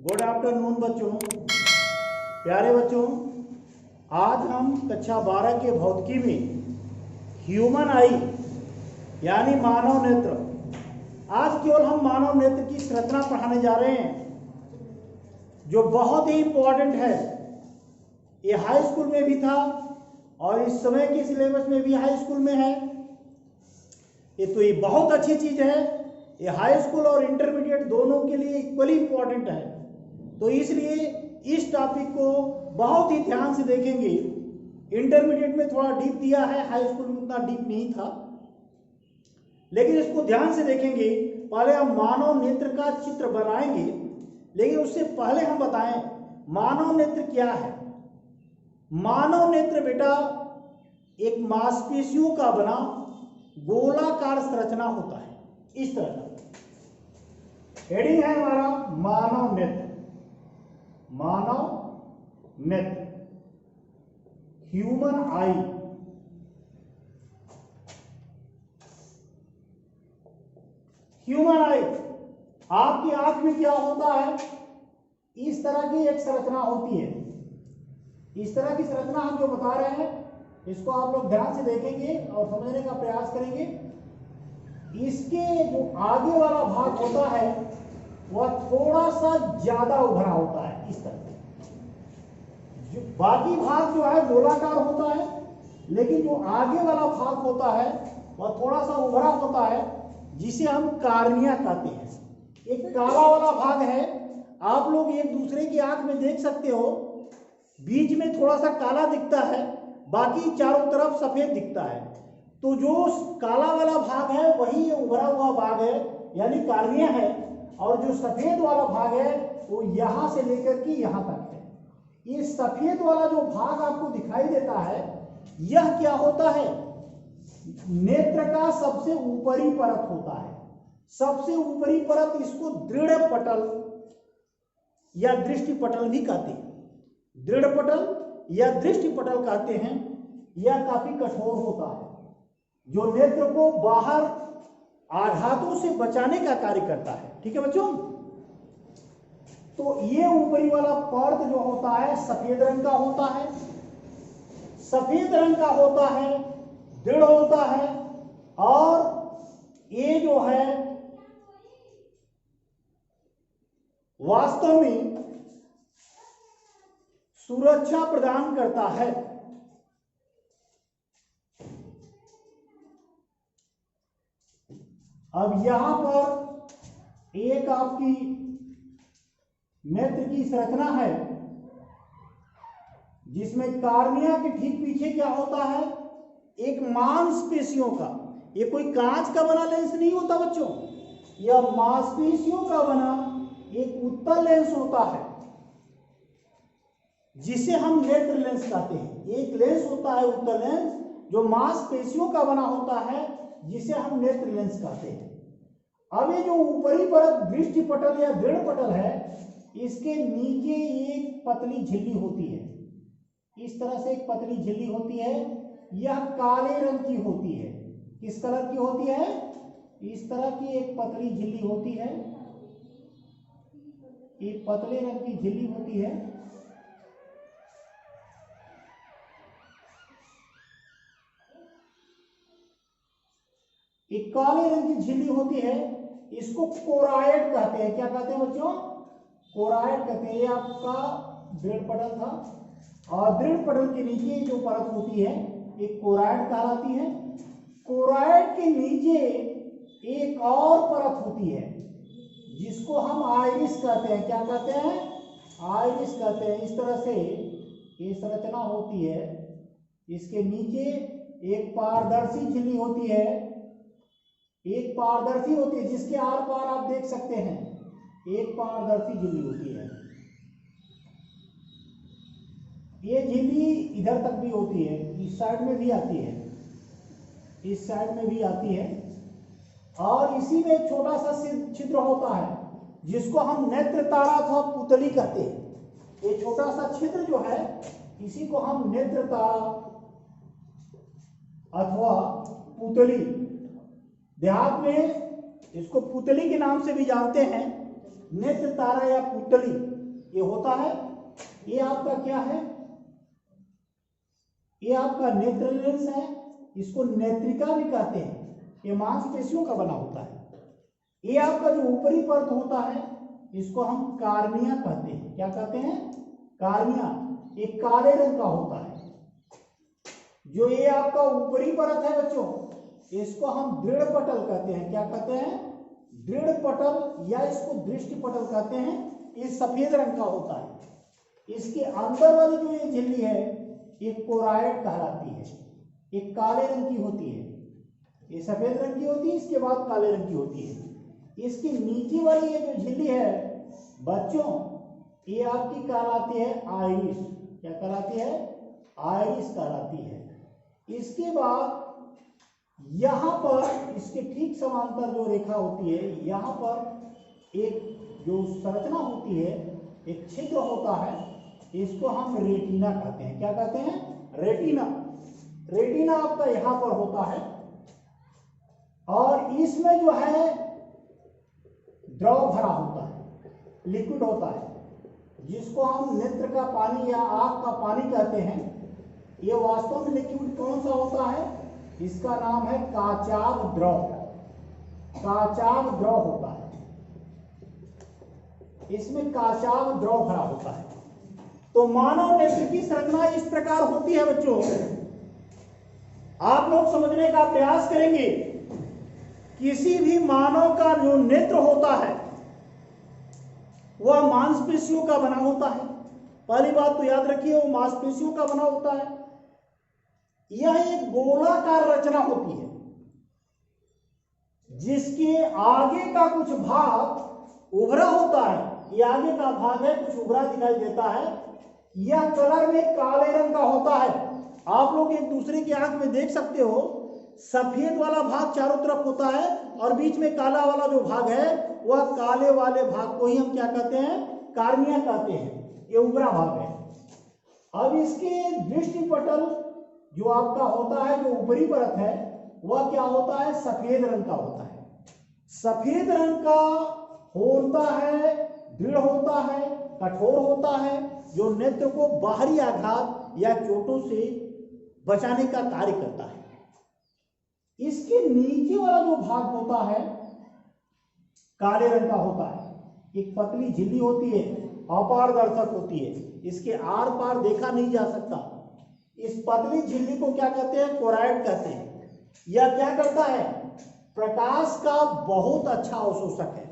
Good afternoon बच्चों, प्यारे बच्चों। आज हम कक्षा 12 के भौतिकी में ह्यूमन आई यानी मानव नेत्र, आज केवल हम मानव नेत्र की संरचना पढ़ाने जा रहे हैं जो बहुत ही इम्पोर्टेंट है। ये हाई स्कूल में भी था और इस समय के सिलेबस में भी हाई स्कूल में है। ये बहुत अच्छी चीज़ है। ये हाई स्कूल और इंटरमीडिएट दोनों के लिए इक्वली इम्पोर्टेंट है, तो इसलिए इस टॉपिक को बहुत ही ध्यान से देखेंगे। इंटरमीडिएट में थोड़ा डीप दिया है, हाई स्कूल में उतना डीप नहीं था, लेकिन इसको ध्यान से देखेंगे। पहले हम मानव नेत्र का चित्र बनाएंगे, लेकिन उससे पहले हम बताएं मानव नेत्र क्या है। मानव नेत्र बेटा एक मांसपेशियों का बना गोलाकार संरचना होता है। इस तरह का हेडिंग है हमारा मानव नेत्र। मानव नेत्र, ह्यूमन आई। ह्यूमन आई, आपकी आंख में क्या होता है? इस तरह की एक संरचना होती है। इस तरह की संरचना हम जो बता रहे हैं, इसको आप लोग ध्यान से देखेंगे और समझने का प्रयास करेंगे। इसके जो आगे वाला भाग होता है वह थोड़ा सा ज्यादा उभरा होता है। इस तरह जो बाकी भाग जो है गोलाकार होता है, लेकिन जो आगे वाला भाग होता है वह थोड़ा सा उभरा होता है, जिसे हम कार्निया कहते हैं। एक काला वाला भाग है, आप लोग एक दूसरे की आंख में देख सकते हो, बीच में थोड़ा सा काला दिखता है, बाकी चारों तरफ सफेद दिखता है। तो जो काला वाला भाग है वही उभरा हुआ भाग है, यानी कार्निया है, और जो सफेद वाला भाग है वो यहां से लेकर के यहां तक है। ये सफेद वाला जो भाग आपको दिखाई देता है, यह क्या होता है? नेत्र का सबसे ऊपरी परत होता है। सबसे ऊपरी परत, इसको दृढ़ पटल या दृष्टि पटल भी कहते हैं। दृढ़ पटल या दृष्टि पटल कहते हैं। यह काफी कठोर होता है, जो नेत्र को बाहर आघातों से बचाने का कार्य करता है। ठीक है बच्चों, तो ये ऊपरी वाला परत जो होता है सफेद रंग का होता है। सफेद रंग का होता है, दृढ़ होता है, और ये जो है वास्तव में सुरक्षा प्रदान करता है। अब यहां पर एक आपकी नेत्र की संरचना है, जिसमें कार्निया के ठीक पीछे क्या होता है? एक मांसपेशियों का, ये कोई कांच का बना लेंस नहीं होता बच्चों, यह मांसपेशियों का बना एक उत्तल लेंस होता है, जिसे हम नेत्र लेंस कहते हैं। एक लेंस होता है उत्तल लेंस, जो मांसपेशियों का बना होता है, जिसे हम नेत्र लेंस कहते हैं। अब ये जो ऊपरी परत दृष्टि पटल या दृढ़ पटल है, इसके नीचे एक पतली झिल्ली होती है। इस तरह से एक पतली झिल्ली होती है, यह काले रंग की होती है। किस कलर की होती है? इस तरह की एक पतली झिल्ली होती है, एक पतले रंग की झिल्ली होती है। एक काले रंग की झिल्ली होती है, इसको कोराइड कहते हैं। क्या कहते हैं बच्चों? कोराइड कहते हैं। ये आपका दृढ़ पटल था, और दृढ़ पटल के नीचे जो परत होती है एक कोराइड कहलाती है। कोराइड के नीचे एक और परत होती है, जिसको हम आइरिस कहते हैं। क्या कहते हैं? आइरिस कहते हैं। इस तरह से ये संरचना होती है। इसके नीचे एक पारदर्शी झिल्ली होती है, एक पारदर्शी होती है, जिसके आर पार आप देख सकते हैं एक पारदर्शी झिल्ली होती है। ये झिल्ली इधर तक भी होती है, इस साइड में भी आती है, इस साइड में भी आती है, और इसी में एक छोटा सा छिद्र होता है, जिसको हम नेत्र तारा अथवा पुतली कहते हैं। ये छोटा सा छिद्र जो है, इसी को हम नेत्र तारा अथवा पुतली, देहात में इसको पुतली के नाम से भी जानते हैं, नेत्र तारा या पुतली। ये होता है, ये आपका क्या है, ये आपका नेत्र लेंस है, इसको नेत्रिका भी कहते हैं, ये मांसपेशियों का बना होता है। ये आपका जो ऊपरी परत होता है इसको हम कार्निया कहते हैं। क्या कहते हैं? कार्निया। एक काले रंग का होता है। जो ये आपका ऊपरी परत है बच्चों, इसको हम दृढ़ पटल कहते हैं। क्या कहते हैं? दृढ़ पटल या इसको दृष्टि पटल कहते हैं। ये सफेद रंग का होता है। इसके अंदर वाली जो ये झिल्ली है ये कोराइड कहलाती है। ये काले रंग की होती है, ये सफेद रंग की होती है, इसके बाद काले रंग की होती है। इसकी नीचे वाली ये जो झिल्ली है बच्चों, ये आपकी कहलाती है आइरिस। क्या कहलाती है? आइरिस कहलाती है। इसके बाद यहां पर इसके ठीक समांतर जो रेखा होती है, यहां पर एक जो संरचना होती है, एक छिद्र होता है, इसको हम रेटिना कहते हैं। क्या कहते हैं? रेटिना। रेटिना आपका यहां पर होता है और इसमें जो है द्रव भरा होता है, लिक्विड होता है, जिसको हम नेत्र का पानी या आंख का पानी कहते हैं। ये वास्तव में लिक्विड कौन सा होता है? इसका नाम है काचाभ द्रव। काचाभ द्रव होता है, इसमें काचाभ द्रव भरा होता है। तो मानव नेत्र की संरचना इस प्रकार होती है बच्चों। आप लोग समझने का प्रयास करेंगे, किसी भी मानव का जो नेत्र होता है वह मांसपेशियों का बना होता है। पहली बात तो याद रखिए, वो मांसपेशियों का बना होता है। यह एक गोलाकार रचना होती है जिसके आगे का कुछ भाग उभरा होता है। यह आगे का भाग है, कुछ उभरा दिखाई देता है। यह कलर में काले रंग का होता है। आप लोग एक दूसरे की आंख में देख सकते हो, सफेद वाला भाग चारों तरफ होता है और बीच में काला वाला जो भाग है वह काले वाले भाग को ही हम क्या कहते हैं? कार्निया कहते हैं। ये उभरा भाग है। अब इसके दृष्टि पटल जो आपका होता है, जो ऊपरी परत है, वह क्या होता है? सफेद रंग का होता है। सफेद रंग का होता है, दृढ़ होता है, कठोर होता है, जो नेत्र को बाहरी आघात या चोटों से बचाने का कार्य करता है। इसके नीचे वाला जो भाग होता है काले रंग का होता है। एक पतली झिल्ली होती है, अपारदर्शक होती है, इसके आर पार देखा नहीं जा सकता। इस पतली झिल्ली को क्या कहते हैं? कोराइड कहते हैं। यह क्या करता है? प्रकाश का बहुत अच्छा अवशोषक है।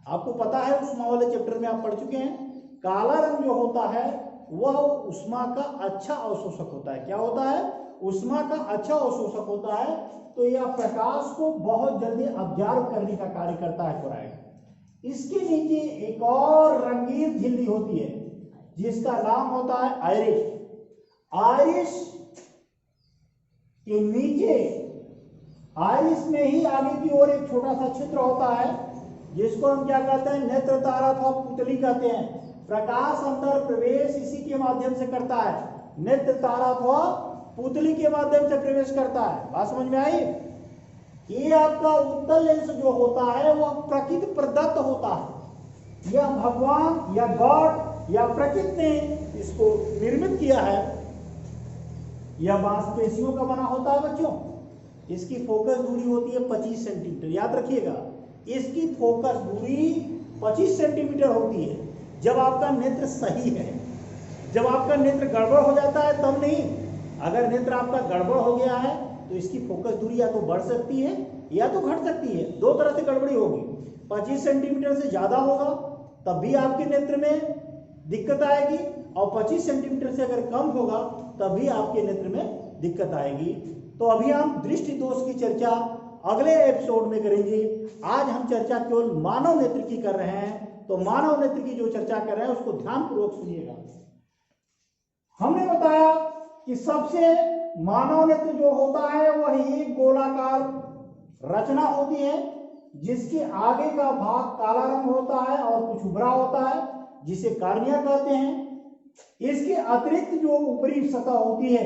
आपको पता है, उष्मा वाले चैप्टर में आप पढ़ चुके हैं, काला रंग जो होता है वह उष्मा का अच्छा अवशोषक होता है। क्या होता है? उष्मा का अच्छा अवशोषक होता है। तो यह प्रकाश को बहुत जल्दी ऑब्जर्व करने का कार्य करता है कोराइड। इसके नीचे एक और रंगीन झिल्ली होती है जिसका नाम होता है आइरिस। आइरिस के नीचे, आइरिस में ही आगे की ओर एक छोटा सा छिद्र होता है जिसको हम क्या कहते हैं? नेत्र तारा अथवा पुतली कहते हैं। प्रकाश अंदर प्रवेश इसी के माध्यम से करता है, नेत्र तारा अथवा पुतली के माध्यम से प्रवेश करता है। बात समझ में आई? ये आपका उत्तल लेंस जो होता है वह प्रकृति प्रदत्त होता है। यह भगवान या गॉड या प्रकृति ने इसको निर्मित किया है। यह मांसपेशियों का बना होता है बच्चों। इसकी फोकस दूरी होती है 25 सेंटीमीटर। याद रखिएगा, इसकी फोकस दूरी 25 सेंटीमीटर होती है जब आपका नेत्र सही है। जब आपका नेत्र गड़बड़ हो जाता है तब नहीं। अगर नेत्र आपका गड़बड़ हो गया है तो इसकी फोकस दूरी या तो बढ़ सकती है या तो घट सकती है। दो तरह से गड़बड़ी होगी। 25 सेंटीमीटर से ज्यादा होगा तब भी आपके नेत्र में दिक्कत आएगी, और 25 सेंटीमीटर से अगर कम होगा तब भी आपके नेत्र में दिक्कत आएगी। तो अभी हम दृष्टि दोष की चर्चा अगले एपिसोड में करेंगे। आज हम चर्चा केवल मानव नेत्र की कर रहे हैं। तो मानव नेत्र की जो चर्चा कर रहे हैं उसको ध्यानपूर्वक सुनिएगा। हमने बताया कि सबसे मानव नेत्र जो होता है वह एक गोलाकार रचना होती है जिसके आगे का भाग काला रंग होता है और कुछ उभरा होता है जिसे कार्निया कहते हैं। इसके अतिरिक्त जो ऊपरी सतह होती है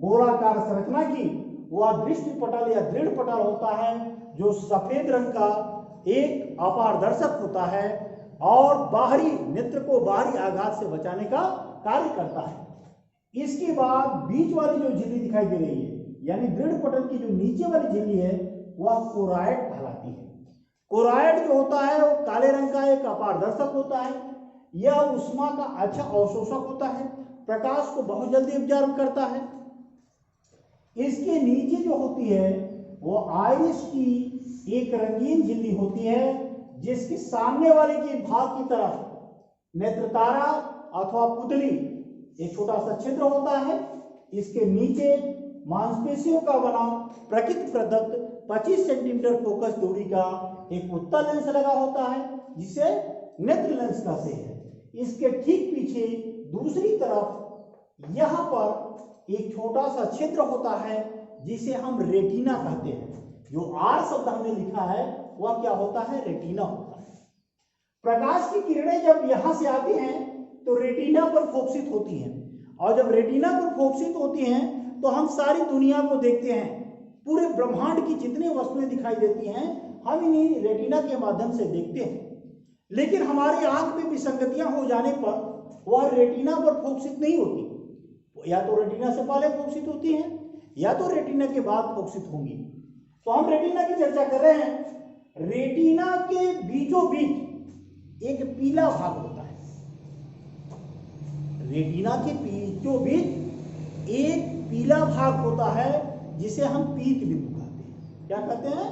गोलाकार संरचना की, वह दृष्टि पटल या दृढ़ पटल होता है जो सफेद रंग का एक अपारदर्शक होता है। और बाहरी नेत्र को बाहरी आघात से बचाने का कार्य करता है। इसके बाद बीच वाली जो झिल्ली दिखाई दे रही है, यानी दृढ़ पटल की जो नीचे वाली झिल्ली है वह कोराइड कहलाती है। कोराइड जो होता है वो काले रंग का एक अपारदर्शक होता है। यह उष्मा का अच्छा अवशोषक होता है, प्रकाश को बहुत जल्दी ऑब्जर्व करता है। इसके नीचे जो होती है वो आइरिस की एक रंगीन झिल्ली होती है, जिसके सामने वाले के भाग की तरफ नेत्रतारा अथवा पुतली एक छोटा सा छिद्र होता है। इसके नीचे मांसपेशियों का बना प्रकृति प्रदत्त 25 सेंटीमीटर फोकस दूरी का एक उत्तल लेंस लगा होता है, जिसे नेत्र लेंस कहते हैं। इसके ठीक पीछे दूसरी तरफ यहाँ पर एक छोटा सा छिद्र होता है, जिसे हम रेटिना कहते हैं। जो आर शब्द हमने लिखा है वह क्या होता है? रेटिना होता है। प्रकाश की किरणें जब यहां से आती हैं तो रेटिना पर फोकसित होती हैं, और जब रेटिना पर फोकसित होती हैं तो हम सारी दुनिया को देखते हैं। पूरे ब्रह्मांड की जितनी वस्तुएं दिखाई देती हैं हम इन्हीं रेटिना के माध्यम से देखते हैं। लेकिन हमारी आंख में विसंगतियां हो जाने पर वह रेटिना पर फोकसित नहीं होती, या तो रेटिना से पहले फोकसित होती हैं या तो रेटिना के बाद फोकसित होंगी। तो हम रेटिना की चर्चा कर रहे हैं। रेटिना के बीचों बीच एक पीला भाग होता है। रेटिना के बीचों बीच एक पीला भाग होता है, जिसे हम पीत बिंदु कहते हैं। क्या कहते हैं?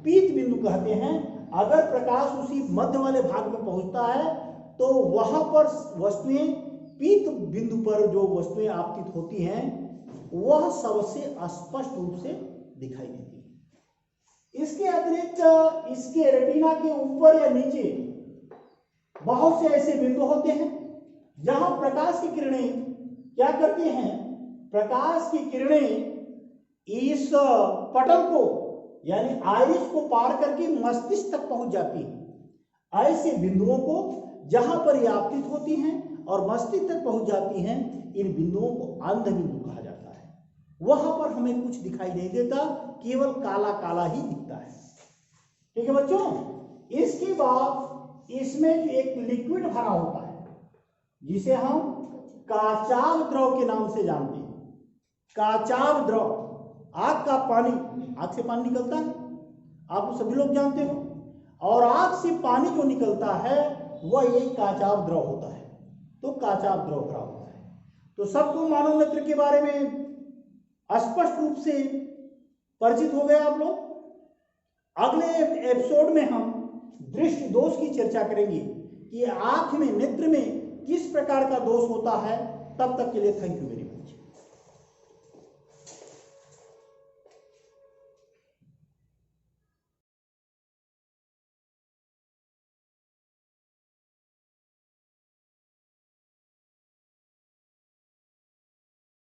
पीत बिंदु कहते हैं। अगर प्रकाश उसी मध्य वाले भाग में पहुंचता है तो वहां पर वस्तुएं पीत बिंदु पर जो वस्तुएं आपतित होती हैं वह सबसे स्पष्ट रूप से दिखाई देती है। इसके अतिरिक्त इसके रेटिना के ऊपर या नीचे बहुत से ऐसे बिंदु होते हैं जहां प्रकाश की किरणें क्या करती हैं? प्रकाश की किरणें इस पटल को यानी आइरिस को पार करके मस्तिष्क तक पहुंच जाती है। ऐसे बिंदुओं को जहां पर ये आपतित होती हैं और मस्तिष्क तक पहुंच जाती हैं, इन बिंदुओं को अंध बिंदु कहा जाता है। वहां पर हमें कुछ दिखाई नहीं देता, केवल काला काला ही दिखता है। ठीक है बच्चों। इसके बाद इसमें जो एक लिक्विड भरा होता है, जिसे हम काचाव द्रव के नाम से जानते हैं। काचाव द्रव, आग का पानी, आग से पानी निकलता है, आप सभी लोग जानते हो। और आग से पानी जो निकलता है वह यही काचाव द्रव होता है। तो काचाव द्रव भरा होता है। तो सबको मानव नेत्र के बारे में स्पष्ट रूप से परिचित हो गए आप लोग। अगले एपिसोड में हम दृष्टि दोष की चर्चा करेंगे कि आंख में, नेत्र में किस प्रकार का दोष होता है। तब तक के लिए थैंक यू।